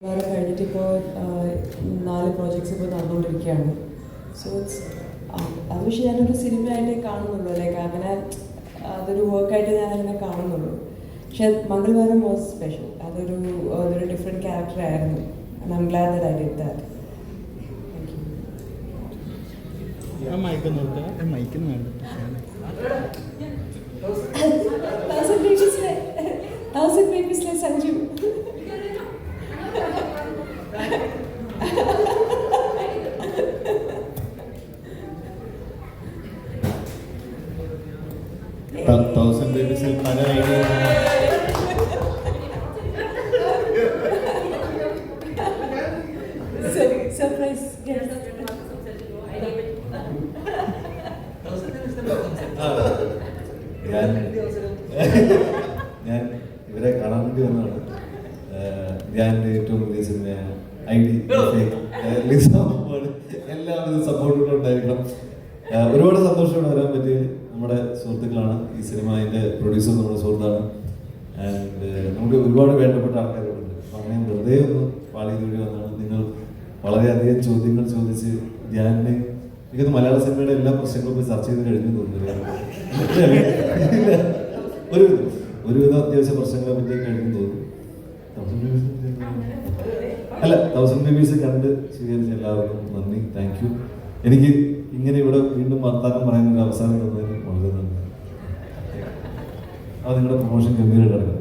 വേറെ കഴിഞ്ഞിട്ടിപ്പോൾ 4 പ്രോജക്ട്സ് ഇപ്പോൾ നടന്നുകൊണ്ടിരിക്കുകയാണ്. സോ അത് പക്ഷേ ഞാനൊരു സിനിമയായിട്ടേ കാണുന്നുള്ളൂ, ലൈക്ക് അങ്ങനെ അതൊരു വർക്കായിട്ട് ഞാനങ്ങനെ കാണുന്നുള്ളൂ. പക്ഷെ മംഗൾവാരം വാസ് സ്പെഷ്യൽ. അതൊരു ഡിഫറെൻറ്റ് ക്യാരക്ടർ ആയിരുന്നു. And I am glad that I did that. Thousand ബേബീസിലെ സഞ്ജു. തൗസൻഡ് ബേബീസിൽ പല ഐഡിയ സർപ്രൈസ്. ഞാൻ ഇവരെ കാണാൻ വേണ്ടി വന്നതാണ്. ഞാൻ ഏറ്റവും വലിയ സിനിമയാണ് എല്ലാവരും സപ്പോർട്ടും ഉണ്ടായിരിക്കണം. ഒരുപാട് സന്തോഷമാണ് വരാൻ പറ്റിയത്. നമ്മുടെ സുഹൃത്തുക്കളാണ് ഈ സിനിമ, അതിൻ്റെ പ്രൊഡ്യൂസർ നമ്മുടെ സുഹൃത്താണ്. ആൻഡ് നമുക്ക് ഒരുപാട് വേണ്ടപ്പെട്ട ആൾക്കാരുണ്ട്. അപ്പം അങ്ങനെ വെറുതെ ഒന്ന് പാളി തൊഴി വന്നാണ്. നിങ്ങൾ വളരെയധികം ചോദ്യങ്ങൾ ചോദിച്ച് ഞാനെ എനിക്കത് മലയാള സിനിമയുടെ എല്ലാ പ്രശ്നങ്ങളും പോയി ചർച്ച ചെയ്ത് കഴിഞ്ഞു തോന്നുന്നു. ഒരുവിധം അത്യാവശ്യ പ്രശ്നങ്ങളെ പറ്റി കഴിഞ്ഞു തോന്നുന്നു. തൗസൻഡ് ബേബീസ് കണ്ട് സ്വീകരിച്ച എല്ലാവർക്കും നന്ദി, താങ്ക് യു. എനിക്ക് ഇങ്ങനെ ഇവിടെ വീണ്ടും വർത്താനം പറയുന്ന ഒരു അവസരം തന്നതിന് വളരെ നന്ദി. അത് നിങ്ങളുടെ പ്രൊമോഷൻ ഗംഭീരമായിട്ട് നടക്കണം.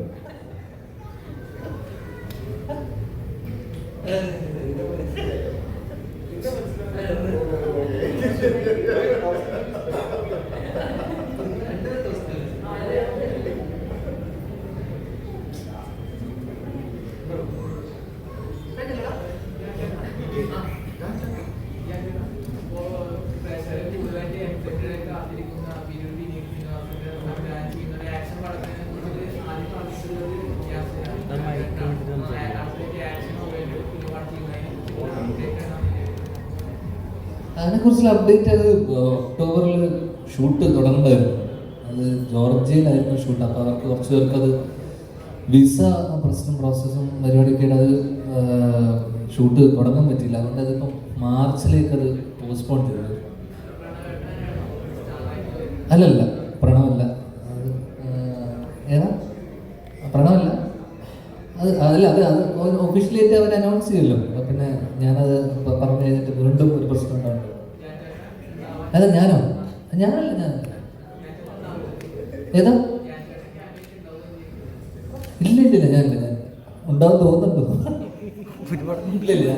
അതിനെക്കുറിച്ചുള്ള അപ്ഡേറ്റ് അത് ഒക്ടോബറിൽ ഷൂട്ട് തുടങ്ങേണ്ടതായിരുന്നു. അത് ജോർജിയയിലായിരുന്നു ഷൂട്ട്. അപ്പോൾ അവർക്ക് കുറച്ച് പേർക്ക് അത് വിസ പ്രശ്നം പ്രോസസ്സും പരിപാടിയൊക്കെ അത് ഷൂട്ട് തുടങ്ങാൻ പറ്റിയില്ല. അതുകൊണ്ട് അതിപ്പം മാർച്ചിലേക്ക് അത് പോസ്റ്റ്പോൺ ചെയ്തത്. അല്ലല്ല, പ്രണവല്ല. അത് ഏതാ പ്രണവല്ല. അത് ഒഫീഷ്യലായിട്ട് അവർ അനൗൺസ് ചെയ്യുമല്ലോ. അപ്പം പിന്നെ ഞാനത് പറഞ്ഞു കഴിഞ്ഞിട്ട് വീണ്ടും ഒരു പ്രശ്നം ഉണ്ടാവും. അതാ ഞാനല്ല ഏതാ ഇല്ല ഞാൻ ഉണ്ടാവും തോന്നുന്നുണ്ടോ? ഇല്ല.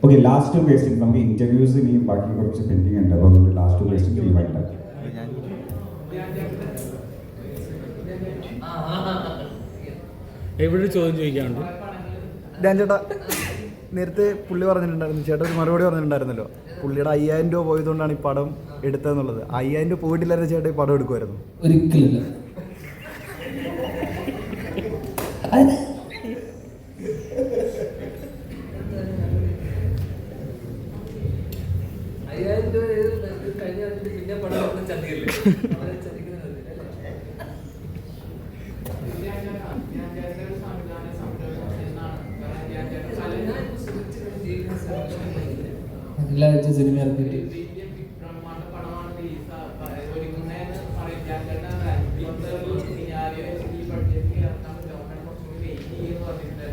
Okay, last question. നമുക്ക് ഇന്റർവ്യൂസ് ഇനിയും ബാക്കി കുറച്ച് പെൻഡിങ് ഉണ്ട്. അപ്പോൾ അതുകൊണ്ട് ലാസ്റ്റ് ക്വസ്റ്റ്യൻ തീരുമാനിക്കാം. എവിടെ ചോദ്യം ചോദിക്കാറുണ്ട്? ഞാൻ ചേട്ടാ നേരത്തെ പുള്ളി പറഞ്ഞിട്ടുണ്ടായിരുന്നു, ചേട്ടാ ഒരു മറുപടി പറഞ്ഞിട്ടുണ്ടായിരുന്നല്ലോ, പുള്ളിയുടെ 5000 രൂപ പോയതുകൊണ്ടാണ് ഈ പടം എടുത്തതെന്നുള്ളത്. 5000 രൂപ പോയിട്ടില്ലായിരുന്നു ചേട്ടാ ഈ പടം എടുക്കുമായിരുന്നു? ഒരിക്കലില്ല. എല്ലാ ആഴ്ച സിനിമ ഇറങ്ങിയിട്ട്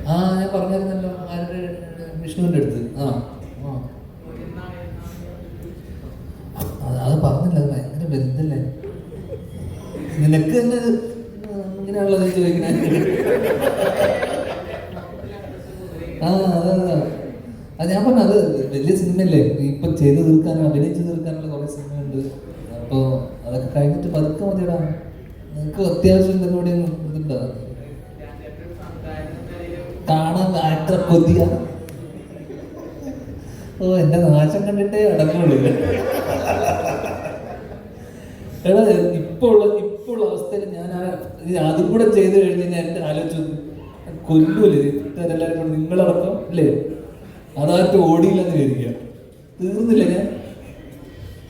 ഞാൻ പറഞ്ഞിരുന്നല്ലോ ആരുടെ വിഷ്ണുവിൻ്റെ അടുത്ത്. അത് പറഞ്ഞില്ല. അത് ഭയങ്കര ബന്ധല്ലേ നിനക്ക് തന്നെ ഇങ്ങനെയുള്ളത് ചോദിക്കണേ. അത് ഞാൻ പറഞ്ഞു, അത് വലിയ സിനിമയല്ലേ, ഇപ്പൊ ചെയ്ത് തീർക്കാനും അഭിനയിച്ച് തീർക്കാനുള്ള കുറെ സിനിമയുണ്ട്. അപ്പോൾ അതൊക്കെ കഴിഞ്ഞിട്ട് പതുക്കെ മതിയിടാ. നിനക്ക് അത്യാവശ്യം ഇതിനോട് ഇതുണ്ടോ കാണാൻ ആക്ടർ കൊതിയ? എന്റെ നാശം കണ്ടിട്ടേ അടങ്ങുള്ളൂ. എടാ ഇപ്പോൾ ഉള്ള അവസ്ഥയിൽ ഞാൻ അതും കൂടെ ചെയ്ത് കഴിഞ്ഞ് ഞാൻ എന്റെ ആലോചിച്ചു കൊല്ലൂല്ലേ എല്ലാവരും കൂടെ, നിങ്ങളടക്കം അല്ലേ? അതായിട്ട് ഓടിയില്ലെന്ന് വിചാരിക്കുക. തീർന്നില്ല ഞാൻ.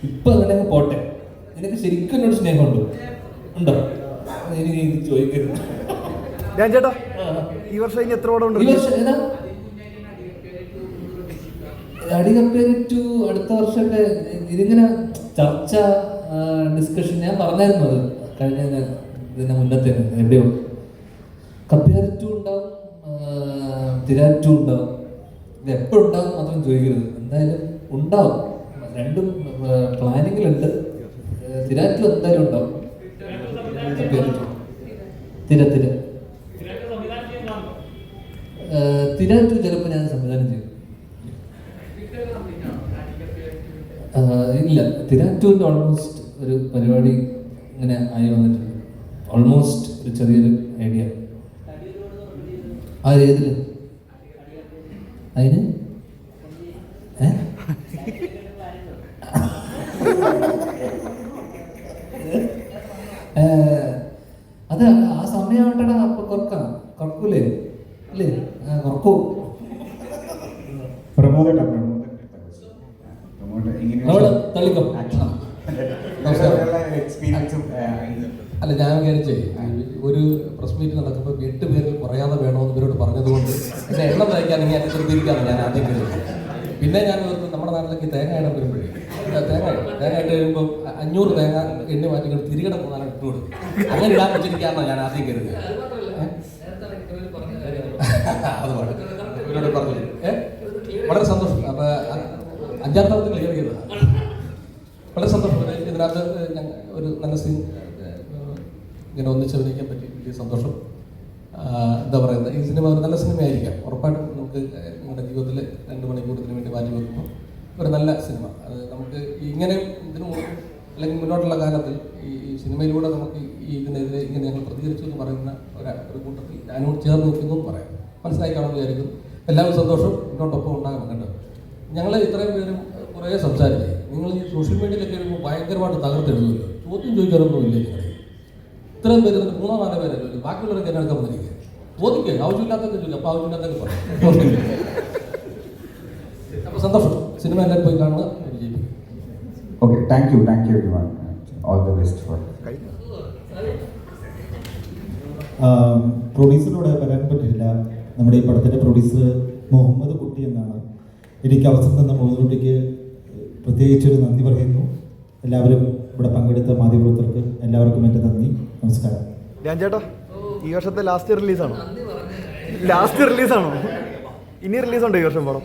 ഇപ്പൊ അങ്ങനെ പോട്ടെ. നിനക്ക് ശരിക്കും എന്നോട് സ്നേഹമുണ്ടോ? ഉണ്ടോ? എനിക്ക് ചോദിക്കരുത്. ഞാൻ ചേട്ടാ ഈ വർഷം ഇനി എത്ര പടം ഉണ്ട്? ഈ വർഷം ഏതാ സ്റ്റഡി കമ്പയർ ടു അടുത്ത വർഷമൊക്കെ ഇതിങ്ങനെ ചർച്ച ഡിസ്കഷൻ ഞാൻ പറഞ്ഞായിരുന്നു അത് കഴിഞ്ഞ ഇതിന്റെ മുന്നത്തെ എവിടെയോ കമ്പയർ ടു ഉണ്ടാവും തിരാറ്റ് ടു ഉണ്ടാവും. ഇത് എപ്പോഴും ഉണ്ടാവും മാത്രം ചോദിക്കരുത്, എന്തായാലും ഉണ്ടാവും. രണ്ടും പ്ലാനിങ്ങിലുണ്ട്. തിരാറ്റിൽ എന്തായാലും ഉണ്ടാവും. തിരാറ്റു ചിലപ്പോൾ ഞാൻ സംവിധാനം ചെയ്യും. ഇല്ല, തിരാറ്റുവിൻ്റെ ഓൾമോസ്റ്റ് ഒരു പരിപാടി ഇങ്ങനെ ആയി വന്നിട്ടുണ്ട്. ഓൾമോസ്റ്റ് ഒരു ചെറിയൊരു ഐഡിയ. ആ ഏതില് അതിന് അത് ആ സമയമാവട്ടടാ. അപ്പൊ കുറക്കൂലേ അല്ലേ? കുറക്കൂ. പ്രമോദ് തള്ളിക്കോ. എക്സ്പീരിയൻസും അല്ല, ഞാൻ വിചാരിച്ചേ ഒരു പ്രസ് മീറ്റ് നടക്കുമ്പോൾ 8 പേരിൽ കുറയാതെ വേണമെന്ന് ഇവരോട് പറഞ്ഞതുകൊണ്ട് എന്നെ എണ്ണം തയ്ക്കാനെങ്കിൽ എന്നെ ശ്രദ്ധിക്കാമെന്ന് ഞാൻ ആദ്യം കരുതി. പിന്നെ ഞാൻ നമ്മുടെ നാട്ടിലേക്ക് തേങ്ങ ഇടാൻ വരുമ്പോഴേ തേങ്ങ ഇട്ട് കഴിയുമ്പോൾ 500 തേങ്ങ എണ്ണി മാറ്റി തിരികെ പോകാനാണ് ഇട്ട് കൊടുക്കും. അങ്ങനെ ഇടാൻ വെച്ചിരിക്കാമെന്നാണ് ഞാൻ ആദ്യം കരുതി. അത് പാട് ഇവരോട് പറഞ്ഞു. വളരെ സന്തോഷം. അപ്പൊ 5-ാം തവണ ക്ലിയർ ചെയ്തതാണ്. വളരെ സന്തോഷം. ഇതിനകത്ത് ഒരു നല്ല സീൻ ഇങ്ങനെ ഒന്നിച്ച് അഭിനയിക്കാൻ പറ്റി. വലിയ സന്തോഷം. എന്താ പറയുന്നത്, ഈ സിനിമ ഒരു നല്ല സിനിമയായിരിക്കാം. ഉറപ്പായിട്ടും നമുക്ക് നിങ്ങളുടെ ജീവിതത്തിൽ 2 മണിക്കൂർ ഇതിനു വേണ്ടി മാറ്റി വെക്കുമ്പോൾ ഒരു നല്ല സിനിമ. അത് നമുക്ക് ഇങ്ങനെ ഇതിനു അല്ലെങ്കിൽ മുന്നോട്ടുള്ള കാലത്തിൽ ഈ സിനിമയിലൂടെ നമുക്ക് ഇതിനെതിരെ ഇങ്ങനെ ഞങ്ങൾ പ്രതികരിച്ചു എന്ന് പറയുന്ന ഒരു കൂട്ടത്തിൽ ഞാനോട് ചേർന്ന് നിൽക്കുന്നു എന്ന് പറയാം. മനസ്സിലായി കാണുമെന്ന് വിചാരിക്കുന്നു. എല്ലാവരും സന്തോഷം. മുന്നോട്ടൊപ്പം ഉണ്ടാകണം. കണ്ടോ, ഞങ്ങൾ ഇത്രയും പേരും കുറേ സംസാരിച്ചേ. നിങ്ങൾ ഈ സോഷ്യൽ മീഡിയയിലൊക്കെ വരുമ്പോൾ ഭയങ്കരമായിട്ട് തകർത്തെഴുതുമല്ലോ. ചോദ്യം ചോദിക്കാനൊന്നും ഇല്ല. നിങ്ങൾ ഇത്രയും പേര് 3-4 പേരല്ലോ. ബാക്കിയുള്ളവരൊക്കെ എന്നെ എടുക്കാൻ വന്നിരിക്കുക. ചോദിക്കുക, ആവശ്യമില്ലാത്തൊക്കെ ചോദിക്കുക. അപ്പോൾ ആവശ്യമില്ലാത്തൊക്കെ പറയാം. അപ്പോൾ സന്തോഷം. സിനിമ എല്ലാവരും പോയി കാണുക. വിജയിപ്പിക്കും. Okay, thank you everyone. All the best for. പ്രൊഡ്യൂസറിനോട് വരാൻ പറ്റില്ല. നമ്മുടെ ഈ പടത്തിൻ്റെ പ്രൊഡ്യൂസർ മുഹമ്മദ് കുട്ടി എന്നാണ്. എനിക്ക് അവസരം തന്ന മുഹമ്മദ് കുട്ടിക്ക് പ്രത്യേകിച്ചൊരു നന്ദി പറയുന്നു. എല്ലാവരും ഇവിടെ പങ്കെടുത്ത മാധ്യമപ്രവർത്തകർക്ക് എല്ലാവർക്കും എൻ്റെ നന്ദി. നമസ്കാരം. ഞാൻ ചേട്ടാ, ഈ വർഷത്തെ ലാസ്റ്റ് റിലീസാണോ? ഇനി റിലീസുണ്ടോ ഈ വർഷം പടം?